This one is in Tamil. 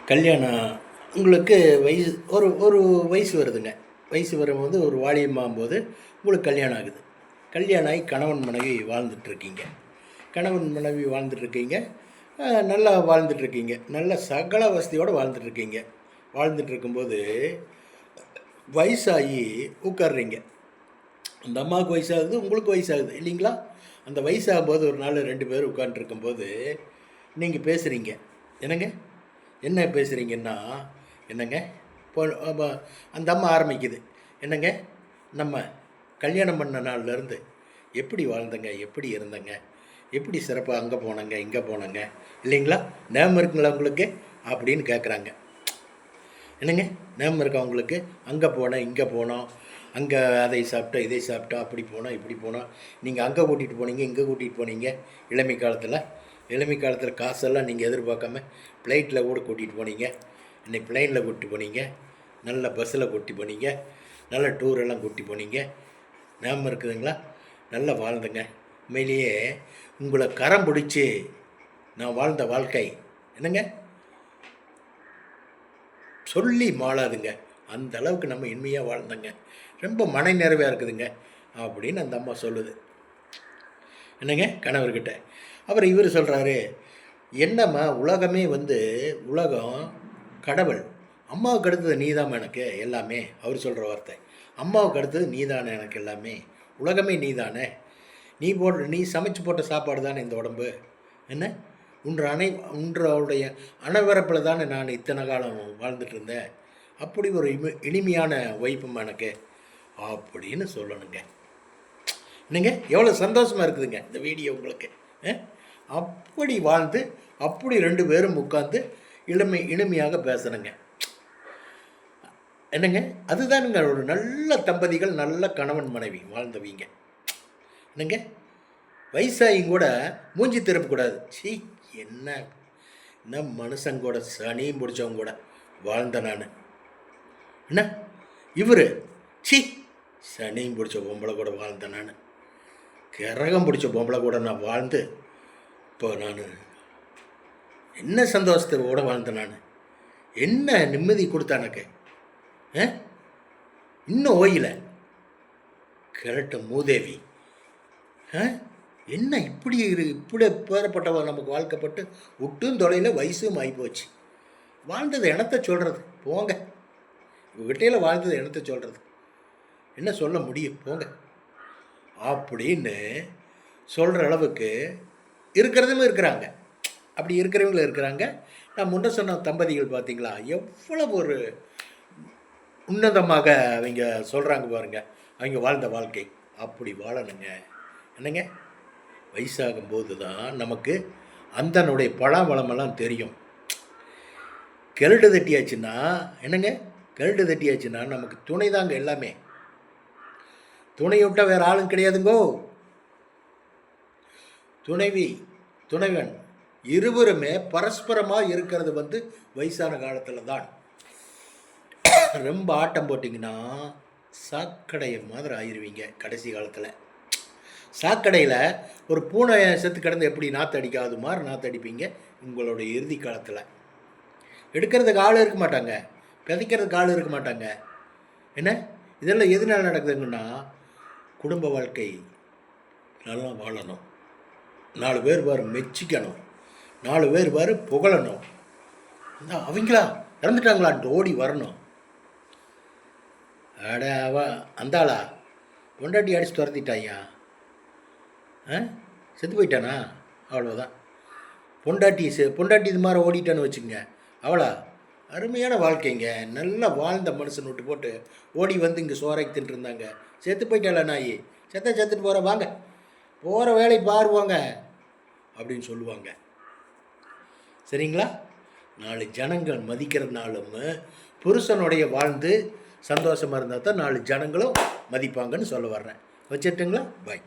கல்யாணம் உங்களுக்கு வயசு ஒரு ஒரு வயசு வருதுங்க. வயசு வரும்போது ஒரு வாலிபமாகும்போது உங்களுக்கு கல்யாணம் ஆகுது. கல்யாணம் ஆகி கணவன் மனைவி வாழ்ந்துட்டுருக்கீங்க. கணவன் மனைவி வாழ்ந்துட்டுருக்கீங்க. நல்லா வாழ்ந்துட்டுருக்கீங்க. நல்ல சகல வசதியோடு வாழ்ந்துட்டுருக்கீங்க. வாழ்ந்துட்டுருக்கும்போது வயசாகி உட்கார்றீங்க. அந்த அம்மாவுக்கு வயசாகுது, உங்களுக்கு வயசாகுது இல்லைங்களா? அந்த வயசாகும்போது ஒரு நாள் 2 பேர் உட்காண்ட்ருக்கும்போது நீங்கள் பேசுகிறீங்க. என்னங்க? என்ன பேசுகிறீங்கன்னா, என்னங்க இப்போ அந்த அம்மா ஆரம்பிக்குது. என்னங்க, நம்ம கல்யாணம் பண்ண நாள்லேருந்து எப்படி வாழ்ந்தங்க, எப்படி இருந்தங்க, எப்படி சிறப்பாக அங்கே போனங்க இங்கே போனங்க இல்லைங்களா? ஞாபகம் இருக்குங்களா உங்களுக்கு அப்படின்னு கேட்குறாங்க. என்னங்க ஞாபகம் இருக்கா உங்களுக்கு? அங்கே போனேன் இங்கே போனோம், அங்கே அதை சாப்பிட்டோம் இதை சாப்பிட்டோம், அப்படி போனோம் இப்படி போனோம், நீங்கள் அங்கே கூட்டிகிட்டு போனீங்க இங்கே கூட்டிகிட்டு போனீங்க. இளமை காலத்தில் காசெல்லாம் நீங்கள் எதிர்பார்க்காம ஃப்ளைட்டில் கூட கூட்டிகிட்டு போனீங்க. இன்னைக்கு ப்ளைனில் கூட்டி போனீங்க, நல்ல பஸ்ஸில் கூட்டி போனீங்க, நல்ல டூரெல்லாம் கூட்டி போனீங்க. ஞாபகம் இருக்குதுங்களா? நல்லா வாழ்ந்துங்க. உண்மையிலேயே உங்களை கரம் பிடிச்சி நான் வாழ்ந்த வாழ்க்கை என்னங்க சொல்லி மாளாதுங்க. அந்த அளவுக்கு நம்ம இனிமையாக வாழ்ந்தங்க, ரொம்ப மன நிறைவாக இருக்குதுங்க அப்படின்னு அந்த அம்மா சொல்லுது. என்னங்க கணவர்கிட்ட. அப்புறம் இவர் சொல்கிறாரு, என்னம்மா உலகமே உலகம் கடவுள், அம்மாவுக்கு அடுத்தது நீதாம்மா எனக்கு எல்லாமே. அவர் சொல்கிற வார்த்தை, அம்மாவுக்கு அடுத்தது நீதானே எனக்கு எல்லாமே, உலகமே நீதானே, நீ சமைச்சு போட்ட சாப்பாடு தானே இந்த உடம்பு, என்ன உன்னுடைய அனைவரப்பில் தானே நான் இத்தனை காலம் வாழ்ந்துட்டு இருந்தேன். அப்படி ஒரு இனிமையான வைப்பும் எனக்கு அப்படின்னு சொல்லணுங்க. என்னங்க எவ்வளோ சந்தோஷமாக இருக்குதுங்க இந்த வீடியோ உங்களுக்கு. அப்படி வாழ்ந்து அப்படி 2 பேரும் உட்காந்து இனிமையாக பேசணுங்க. என்னங்க அதுதானுங்க ஒரு நல்ல தம்பதிகள், நல்ல கணவன் மனைவி வாழ்ந்தவங்க. என்னங்க வயசாயும் கூட மூஞ்சி திருப்பக்கூடாது. என்ன என்ன மனுஷன் கூட சனியும் பிடிச்சவங்க கூட வாழ்ந்த நான். என்ன இவர் சனியும் பிடிச்ச பொம்பளை கூட வாழ்ந்த நான், கிரகம் பிடிச்ச பொம்பளை கூட நான் வாழ்ந்து இப்போ நான் என்ன சந்தோஷத்தோட வாழ்ந்தேன் நான், என்ன நிம்மதி கொடுத்த எனக்கு. இன்னும் ஓயில கிழட்டு மூதேவி, என்ன இப்படி பேரப்பட்டவ நமக்கு வாழ்க்கப்பட்டு விட்டும் தொலையில் வயசும் ஆகிப்போச்சு. வாழ்ந்தது இனத்தை சொல்கிறது போங்க, இவகிட்டையில் வாழ்ந்தது இனத்தை சொல்கிறது, என்ன சொல்ல முடியும் போங்க அப்படின்னு சொல்கிற அளவுக்கு இருக்கிறதும் இருக்கிறாங்க. அப்படி இருக்கிறவங்களும் இருக்கிறாங்க. நான் முன்ன சொன்ன தம்பதிகள் பார்த்தீங்களா, எவ்வளோ ஒரு உன்னதமாக அவங்க சொல்கிறாங்க பாருங்க, அவங்க வாழ்ந்த வாழ்க்கை. அப்படி வாழணுங்க. என்னங்க வயசாகும்போது தான் நமக்கு அந்தனுடைய பழாவளமெல்லாம் தெரியும். கெரடு தட்டியாச்சுன்னா என்னங்க, கெரடு தட்டியாச்சுன்னா நமக்கு துணை தாங்க எல்லாமே. துணை விட்டால் வேறு ஆளும் கிடையாதுங்கோ. துணைவன் இருவருமே பரஸ்பரமாக இருக்கிறது வயசான காலத்தில் தான். ரொம்ப ஆட்டம் போட்டிங்கன்னா சாக்கடையை மாதிரி ஆயிடுவீங்க கடைசி காலத்தில். சாக்கடையில் ஒரு பூனை செத்து கிடந்து எப்படி நாற்று அடிக்காது மாதிரி நாற்று அடிப்பீங்க உங்களுடைய இறுதி காலத்தில். எடுக்கிறதுக்கு ஆள் இருக்க மாட்டாங்க, விதைக்கிறதுக்கு ஆள் இருக்க மாட்டாங்க. என்ன இதெல்லாம் எதனால் நடக்குதுங்கன்னா, குடும்ப வாழ்க்கை நல்லா வாழணும், 4 பேர் பாரு மெச்சிக்கணும், 4 பேர் பாரு புகழணும், அவங்களா இறந்துட்டாங்களான்ட்டு ஓடி வரணும். அந்தாளா பொண்டாட்டி அடிச்சு துரத்திட்டாயா, செத்து போயிட்டானா, அவ்வளோதான். பொண்டாட்டி இது மாதிரி ஓடிட்டான்னு வச்சுக்கோங்க, அவளா அருமையான வாழ்க்கைங்க. நல்லா வாழ்ந்த மனுஷன் விட்டு போட்டு ஓடி இங்கே சோறாக்கி தின்ட்டுருந்தாங்க. செத்து போயிட்டாளா நாய், செத்துட்டு போகிற வாங்க, போகிற வேலை பாருவாங்க அப்படின்னு சொல்லுவாங்க. சரிங்களா? 4 ஜனங்கள் மதிக்கிறதுனாலும் புருஷனுடைய வாழ்ந்து சந்தோஷமாக இருந்தால் தான் 4 ஜனங்களும் மதிப்பாங்கன்னு சொல்ல வர்றேன். வச்சுட்டுங்களா? பாய்.